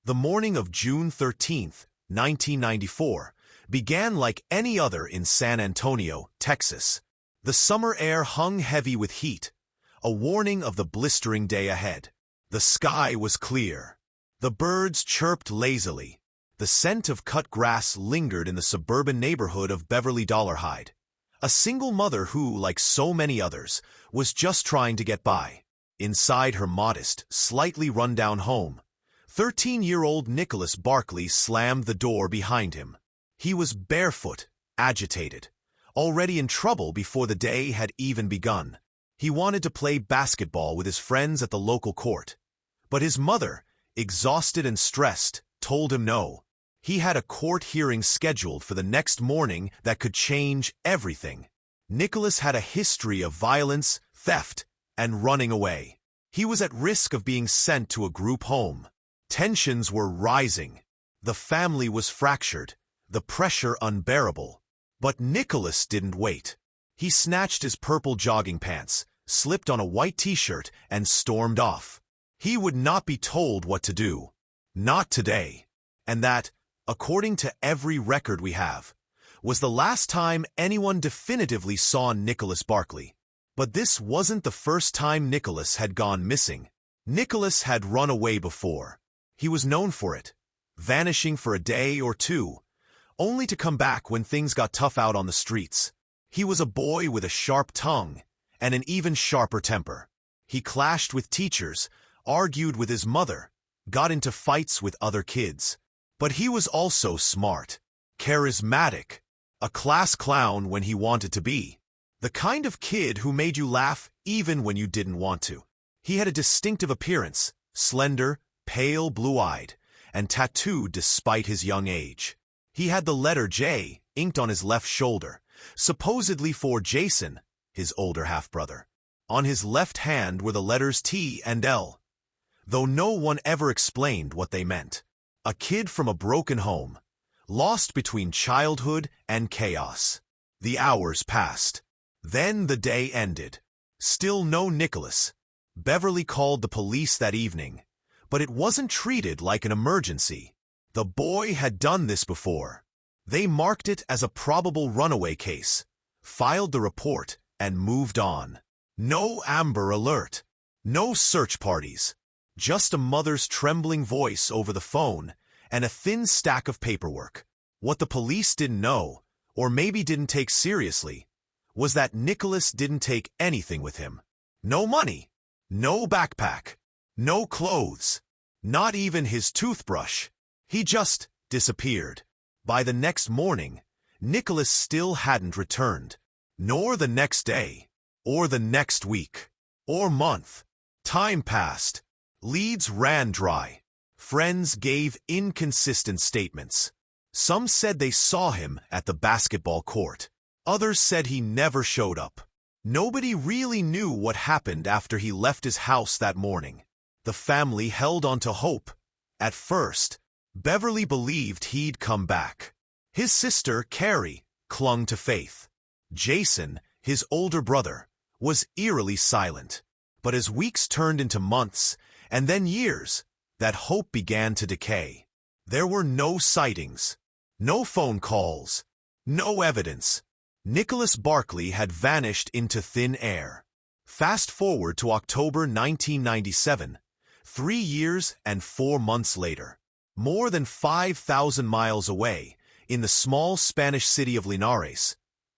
The morning of June 13th, 1994, began like any other in San Antonio, Texas. The summer air hung heavy with heat, a warning of the blistering day ahead. The sky was clear. The birds chirped lazily. The scent of cut grass lingered in the suburban neighborhood of Beverly Dollarhide. A single mother who, like so many others, was just trying to get by. Inside her modest, slightly run-down home, 13-year-old Nicholas Barclay slammed the door behind him. He was barefoot, agitated, already in trouble before the day had even begun. He wanted to play basketball with his friends at the local court, but his mother, exhausted and stressed, told him no. He had a court hearing scheduled for the next morning that could change everything. Nicholas had a history of violence, theft, and running away. He was at risk of being sent to a group home. Tensions were rising. The family was fractured, the pressure unbearable. But Nicholas didn't wait. He snatched his purple jogging pants, slipped on a white t-shirt, and stormed off. He would not be told what to do. Not today. And that, according to every record we have, was the last time anyone definitively saw Nicholas Barclay. But this wasn't the first time Nicholas had gone missing. Nicholas had run away before. He was known for it, vanishing for a day or two, only to come back when things got tough out on the streets. He was a boy with a sharp tongue and an even sharper temper. He clashed with teachers, argued with his mother, got into fights with other kids. But he was also smart, charismatic, a class clown when he wanted to be. The kind of kid who made you laugh even when you didn't want to. He had a distinctive appearance, slender, pale blue-eyed, and tattooed despite his young age. He had the letter J inked on his left shoulder, supposedly for Jason, his older half-brother. On his left hand were the letters T and L, though no one ever explained what they meant. A kid from a broken home, lost between childhood and chaos. The hours passed. Then the day ended. Still no Nicholas. Beverly called the police that evening, but it wasn't treated like an emergency. The boy had done this before. They marked it as a probable runaway case, filed the report, and moved on. No Amber Alert. No search parties. Just a mother's trembling voice over the phone and a thin stack of paperwork. What the police didn't know, or maybe didn't take seriously, was that Nicholas didn't take anything with him. No money, no backpack, no clothes, not even his toothbrush. He just disappeared. By the next morning, Nicholas still hadn't returned, nor the next day, or the next week, or month. Time passed. Leads ran dry. Friends gave inconsistent statements. Some said they saw him at the basketball court. Others said he never showed up. Nobody really knew what happened after he left his house that morning. The family held on to hope. At first, Beverly believed he'd come back. His sister, Carrie, clung to faith. Jason, his older brother, was eerily silent. But as weeks turned into months, and then years, that hope began to decay. There were no sightings, no phone calls, no evidence. Nicholas Barclay had vanished into thin air. Fast forward to October 1997, 3 years and 4 months later. More than 5,000 miles away, in the small Spanish city of Linares,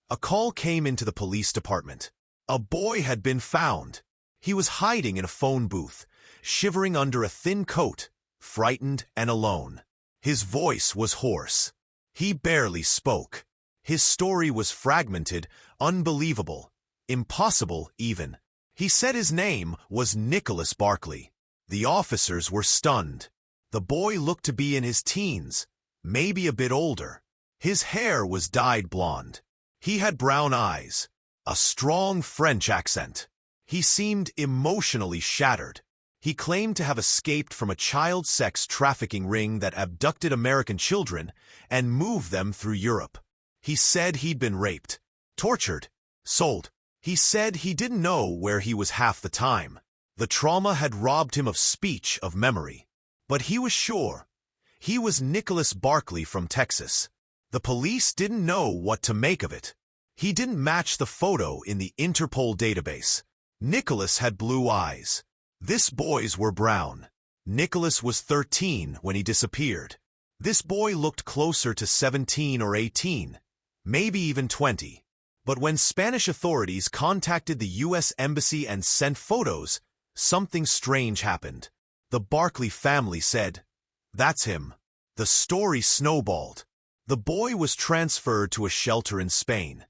a call came into the police department. A boy had been found. He was hiding in a phone booth, shivering under a thin coat, frightened and alone. His voice was hoarse. He barely spoke. His story was fragmented, unbelievable, impossible even. He said his name was Nicholas Barclay. The officers were stunned. The boy looked to be in his teens, maybe a bit older. His hair was dyed blonde. He had brown eyes, a strong French accent. He seemed emotionally shattered. He claimed to have escaped from a child sex trafficking ring that abducted American children and moved them through Europe. He said he'd been raped, tortured, sold. He said he didn't know where he was half the time. The trauma had robbed him of speech, of memory. But he was sure He was Nicholas Barclay from Texas. The police didn't know what to make of it. He didn't match the photo in the Interpol database. Nicholas had blue eyes. This boy's were brown. Nicholas was 13 when he disappeared. This boy looked closer to 17 or 18, maybe even 20. But when Spanish authorities contacted the U.S. Embassy and sent photos, something strange happened. The Barclay family said, "That's him." The story snowballed. The boy was transferred to a shelter in Spain,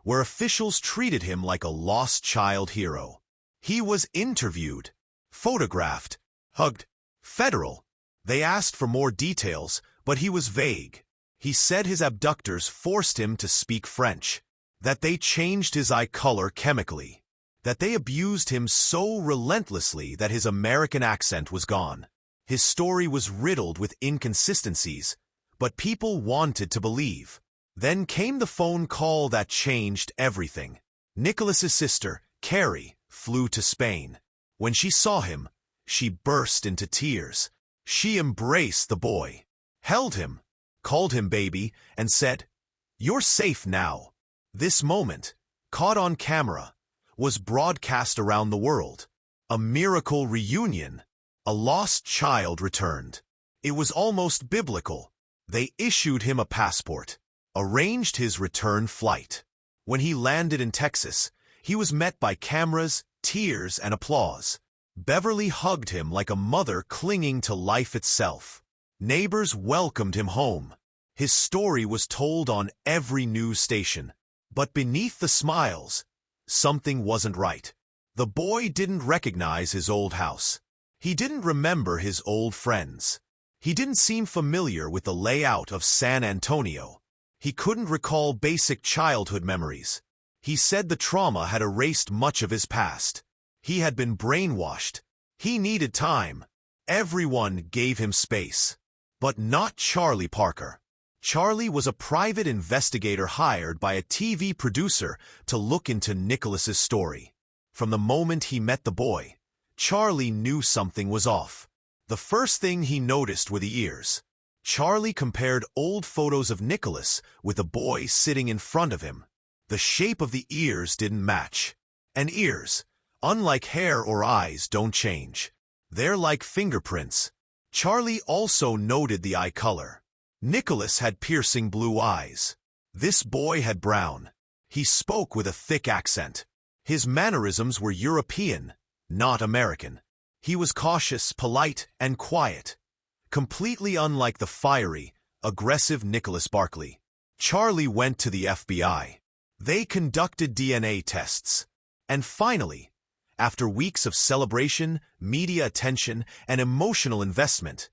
where officials treated him like a lost child hero. He was interviewed, photographed, hugged. Federal. They asked for more details, but he was vague. He said his abductors forced him to speak French, that they changed his eye color chemically, that they abused him so relentlessly that his American accent was gone. His story was riddled with inconsistencies, but people wanted to believe. Then came the phone call that changed everything. Nicholas's sister, Carrie, flew to Spain. When she saw him, she burst into tears. She embraced the boy, held him, called him baby, and said, "You're safe now." This moment, caught on camera, was broadcast around the world. A miracle reunion. A lost child returned. It was almost biblical. They issued him a passport, arranged his return flight. When he landed in Texas, he was met by cameras, tears, and applause. Beverly hugged him like a mother clinging to life itself. Neighbors welcomed him home. His story was told on every news station. But beneath the smiles, something wasn't right. The boy didn't recognize his old house. He didn't remember his old friends. He didn't seem familiar with the layout of San Antonio. He couldn't recall basic childhood memories. He said the trauma had erased much of his past. He had been brainwashed. He needed time. Everyone gave him space. But not Charlie Parker. Charlie was a private investigator hired by a TV producer to look into Nicholas's story. From the moment he met the boy, Charlie knew something was off. The first thing he noticed were the ears. Charlie compared old photos of Nicholas with the boy sitting in front of him. The shape of the ears didn't match. And ears, unlike hair or eyes, don't change. They're like fingerprints. Charlie also noted the eye color. Nicholas had piercing blue eyes. This boy had brown. He spoke with a thick accent. His mannerisms were European, not American. He was cautious, polite, and quiet, completely unlike the fiery, aggressive Nicholas Barclay. Charlie went to the FBI. They conducted DNA tests. And finally, after weeks of celebration, media attention, and emotional investment,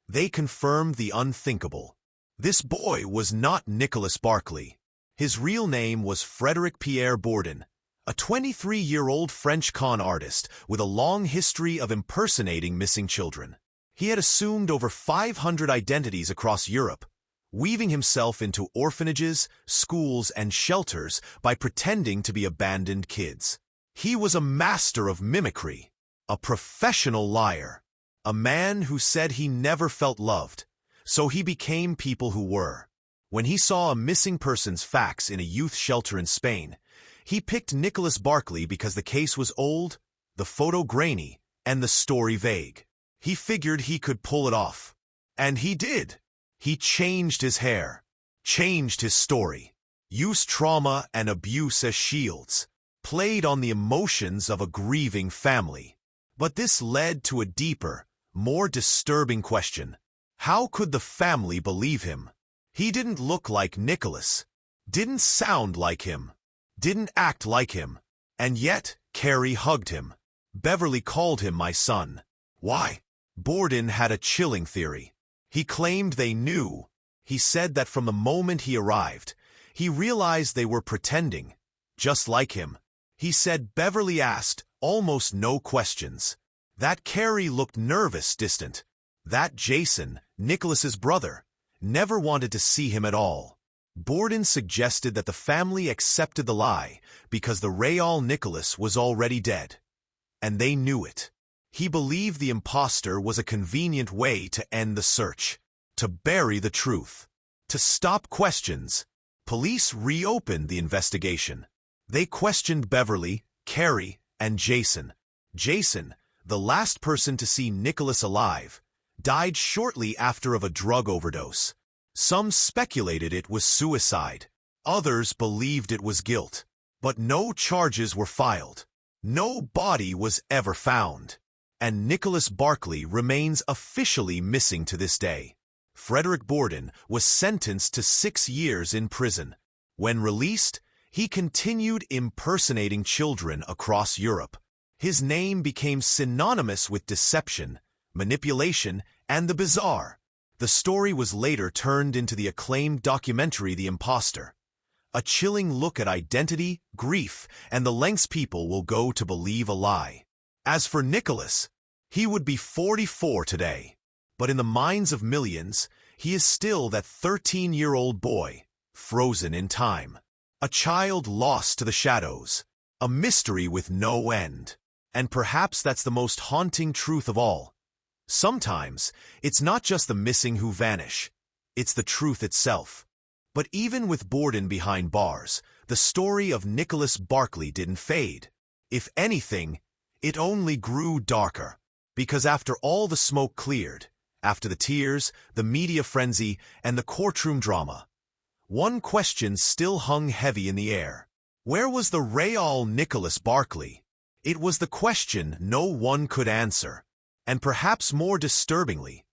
they confirmed the unthinkable. This boy was not Nicholas Barclay. His real name was Frederick Pierre Bourdin, a 23-year-old French con artist with a long history of impersonating missing children. He had assumed over 500 identities across Europe, weaving himself into orphanages, schools, and shelters by pretending to be abandoned kids. He was a master of mimicry, a professional liar, a man who said he never felt loved, so he became people who were. When he saw a missing persons fax in a youth shelter in Spain, he picked Nicholas Barclay because the case was old, the photo grainy, and the story vague. He figured he could pull it off. And he did. He changed his hair, changed his story, used trauma and abuse as shields, played on the emotions of a grieving family. But this led to a deeper, more disturbing question. How could the family believe him? He didn't look like Nicholas, didn't sound like him, didn't act like him. And yet, Carrie hugged him. Beverly called him my son. Why? Bourdin had a chilling theory. He claimed they knew. He said that from the moment he arrived, he realized they were pretending, just like him. He said Beverly asked almost no questions. That Carrie looked nervous, distant. That Jason, Nicholas's brother, never wanted to see him at all. Bourdin suggested that the family accepted the lie because the real Nicholas was already dead. And they knew it. He believed the imposter was a convenient way to end the search, to bury the truth. To stop questions, police reopened the investigation. They questioned Beverly, Carrie, and Jason. Jason, the last person to see Nicholas alive, died shortly after of a drug overdose. Some speculated it was suicide. Others believed it was guilt. But no charges were filed. No body was ever found. And Nicholas Barclay remains officially missing to this day. Frederick Borden was sentenced to 6 years in prison. When released, he continued impersonating children across Europe. His name became synonymous with deception, manipulation, and the bizarre. The story was later turned into the acclaimed documentary The Imposter, a chilling look at identity, grief, and the lengths people will go to believe a lie. As for Nicholas, he would be 44 today, but in the minds of millions, he is still that 13-year-old boy, frozen in time. A child lost to the shadows, a mystery with no end. And perhaps that's the most haunting truth of all. Sometimes, it's not just the missing who vanish, it's the truth itself. But even with Borden behind bars, the story of Nicholas Barclay didn't fade. If anything, it only grew darker. Because after all the smoke cleared, after the tears, the media frenzy, and the courtroom drama, one question still hung heavy in the air. Where was the real Nicholas Barclay? It was the question no one could answer. And perhaps more disturbingly,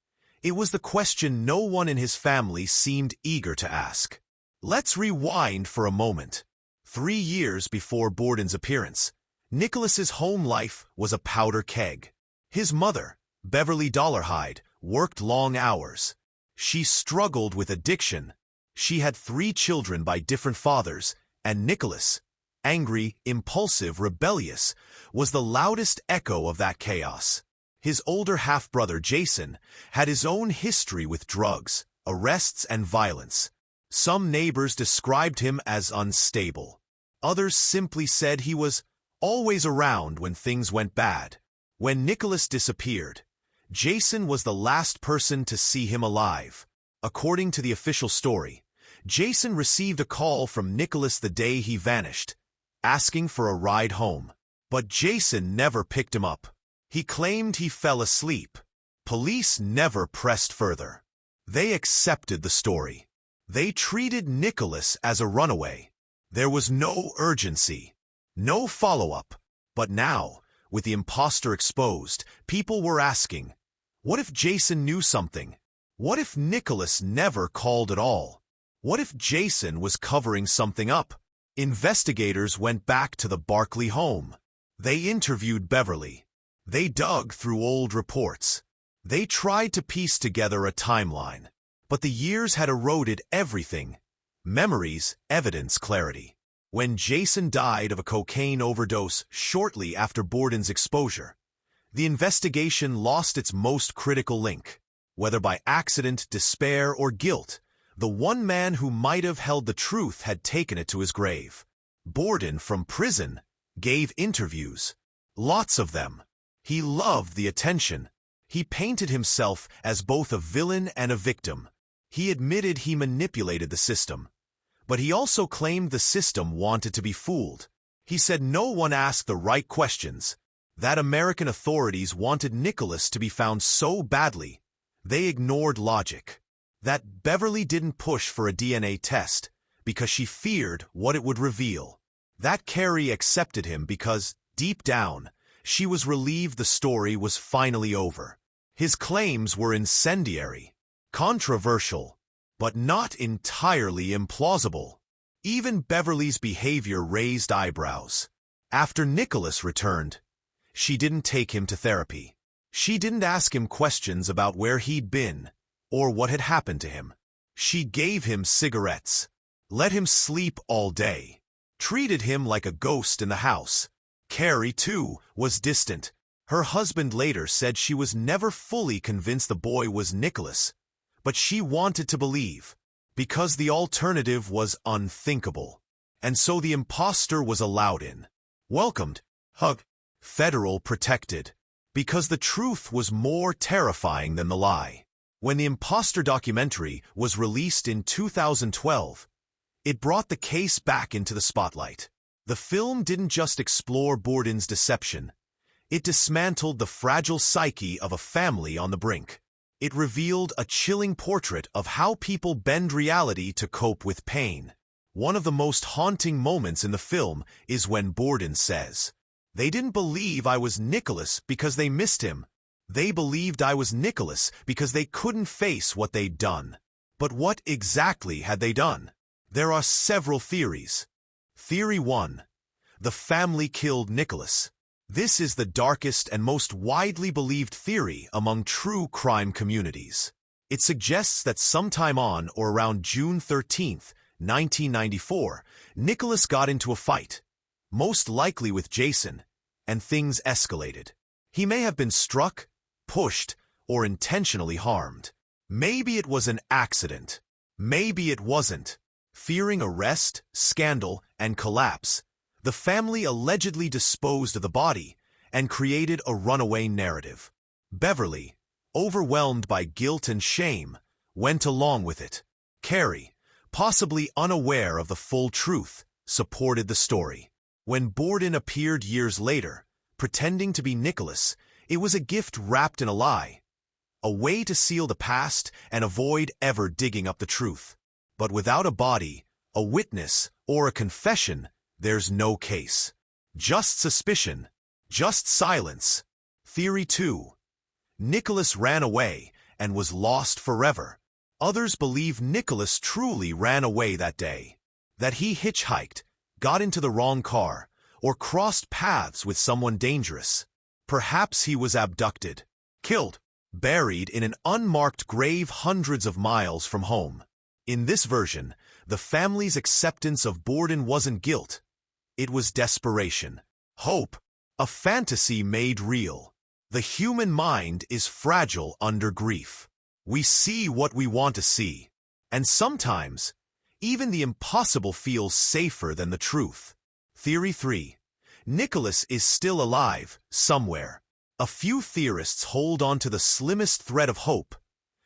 it was the question no one in his family seemed eager to ask. Let's rewind for a moment. 3 years before Borden's appearance, Nicholas's home life was a powder keg. His mother, Beverly Dollarhide, worked long hours. She struggled with addiction. She had 3 children by different fathers, and Nicholas, angry, impulsive, rebellious, was the loudest echo of that chaos. His older half-brother Jason had his own history with drugs, arrests, and violence. Some neighbors described him as unstable. Others simply said he was always around when things went bad. When Nicholas disappeared, Jason was the last person to see him alive. According to the official story, Jason received a call from Nicholas the day he vanished, asking for a ride home. But Jason never picked him up. He claimed he fell asleep. Police never pressed further. They accepted the story. They treated Nicholas as a runaway. There was no urgency, no follow-up. But now, with the imposter exposed, people were asking, what if Jason knew something? What if Nicholas never called at all? What if Jason was covering something up? Investigators went back to the Barclay home. They interviewed Beverly. They dug through old reports. They tried to piece together a timeline. But the years had eroded everything. Memories, evidence, clarity. When Jason died of a cocaine overdose shortly after Borden's exposure, the investigation lost its most critical link. Whether by accident, despair, or guilt, the one man who might have held the truth had taken it to his grave. Borden, from prison, gave interviews. Lots of them. He loved the attention. He painted himself as both a villain and a victim. He admitted he manipulated the system. But he also claimed the system wanted to be fooled. He said no one asked the right questions. That American authorities wanted Nicholas to be found so badly, they ignored logic. That Beverly didn't push for a DNA test because she feared what it would reveal. That Carrie accepted him because, deep down, she was relieved the story was finally over. His claims were incendiary, controversial, but not entirely implausible. Even Beverly's behavior raised eyebrows. After Nicholas returned, she didn't take him to therapy. She didn't ask him questions about where he'd been or what had happened to him. She gave him cigarettes, let him sleep all day, treated him like a ghost in the house. Carrie, too, was distant. Her husband later said she was never fully convinced the boy was Nicholas, but she wanted to believe, because the alternative was unthinkable. And so the imposter was allowed in. Welcomed, hugged, federal protected, because the truth was more terrifying than the lie. When the Imposter documentary was released in 2012, it brought the case back into the spotlight. The film didn't just explore Borden's deception. It dismantled the fragile psyche of a family on the brink. It revealed a chilling portrait of how people bend reality to cope with pain. One of the most haunting moments in the film is when Borden says, "They didn't believe I was Nicholas because they missed him. They believed I was Nicholas because they couldn't face what they'd done." But what exactly had they done? There are several theories. Theory 1. The family killed Nicholas. This is the darkest and most widely believed theory among true crime communities. It suggests that sometime on or around June 13th, 1994, Nicholas got into a fight, most likely with Jason, and things escalated. He may have been struck, pushed, or intentionally harmed. Maybe it was an accident. Maybe it wasn't. Fearing arrest, scandal, and collapse, the family allegedly disposed of the body and created a runaway narrative. Beverly, overwhelmed by guilt and shame, went along with it. Carrie, possibly unaware of the full truth, supported the story. When Borden appeared years later, pretending to be Nicholas, it was a gift wrapped in a lie, a way to seal the past and avoid ever digging up the truth. But without a body, a witness, or a confession, there's no case. Just suspicion. Just silence. Theory 2. Nicholas ran away and was lost forever. Others believe Nicholas truly ran away that day. That he hitchhiked, got into the wrong car, or crossed paths with someone dangerous. Perhaps he was abducted, killed, buried in an unmarked grave hundreds of miles from home. In this version, the family's acceptance of Borden wasn't guilt. It was desperation. Hope. A fantasy made real. The human mind is fragile under grief. We see what we want to see. And sometimes, even the impossible feels safer than the truth. Theory 3. Nicholas is still alive, somewhere. A few theorists hold on to the slimmest thread of hope,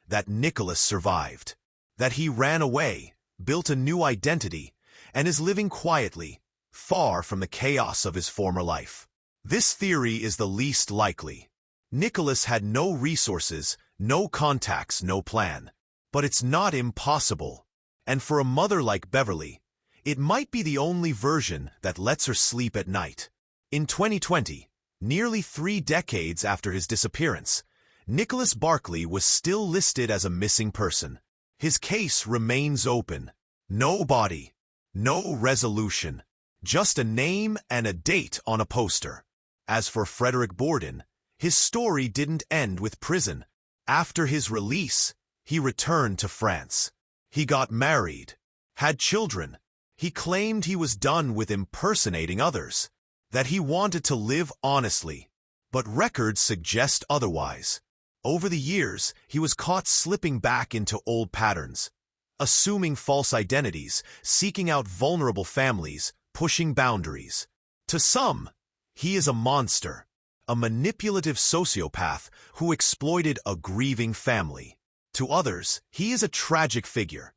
that Nicholas survived. That he ran away, built a new identity, and is living quietly, far from the chaos of his former life. This theory is the least likely. Nicholas had no resources, no contacts, no plan. But it's not impossible. And for a mother like Beverly, it might be the only version that lets her sleep at night. In 2020, nearly 3 decades after his disappearance, Nicholas Barclay was still listed as a missing person. His case remains open. No body, no resolution, just a name and a date on a poster. As for Frederick Borden, his story didn't end with prison. After his release, he returned to France. He got married, had children. He claimed he was done with impersonating others, that he wanted to live honestly. But records suggest otherwise. Over the years, he was caught slipping back into old patterns, assuming false identities, seeking out vulnerable families, pushing boundaries. To some, he is a monster, a manipulative sociopath who exploited a grieving family. To others, he is a tragic figure,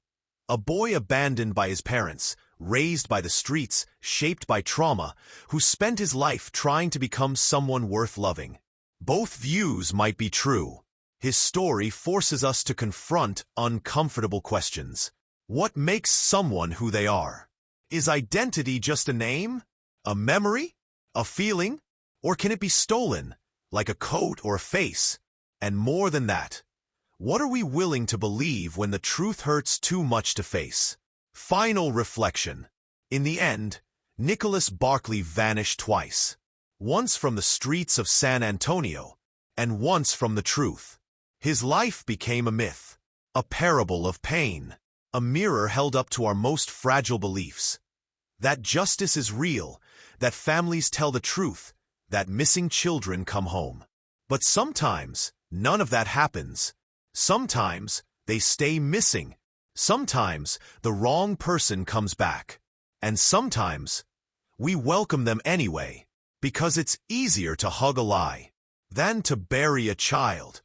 a boy abandoned by his parents, raised by the streets, shaped by trauma, who spent his life trying to become someone worth loving. Both views might be true. His story forces us to confront uncomfortable questions. What makes someone who they are? Is identity just a name? A memory? A feeling? Or can it be stolen, like a coat or a face? And more than that, what are we willing to believe when the truth hurts too much to face? Final reflection. In the end, Nicholas Barclay vanished twice. Once from the streets of San Antonio, and once from the truth. His life became a myth, a parable of pain, a mirror held up to our most fragile beliefs. That justice is real, that families tell the truth, that missing children come home. But sometimes, none of that happens. Sometimes, they stay missing. Sometimes, the wrong person comes back. And sometimes, we welcome them anyway, because it's easier to hug a lie than to bury a child.